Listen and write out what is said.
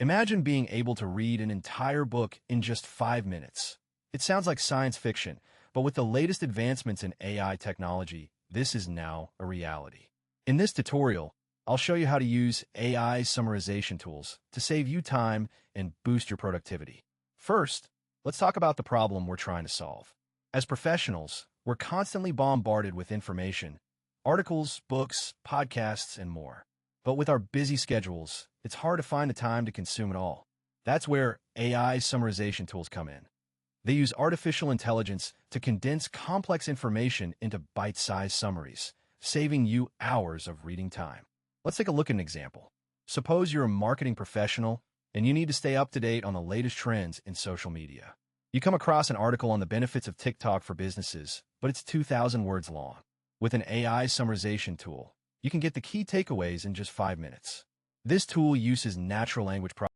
Imagine being able to read an entire book in just 5 minutes. It sounds like science fiction, but with the latest advancements in AI technology, this is now a reality. In this tutorial, I'll show you how to use AI summarization tools to save you time and boost your productivity. First, let's talk about the problem we're trying to solve. As professionals, we're constantly bombarded with information, articles, books, podcasts, and more. But with our busy schedules, it's hard to find the time to consume it all. That's where AI summarization tools come in. They use artificial intelligence to condense complex information into bite-sized summaries, saving you hours of reading time. Let's take a look at an example. Suppose you're a marketing professional and you need to stay up to date on the latest trends in social media. You come across an article on the benefits of TikTok for businesses, but it's 2,000 words long. With an AI summarization tool, you can get the key takeaways in just 5 minutes. This tool uses natural language processing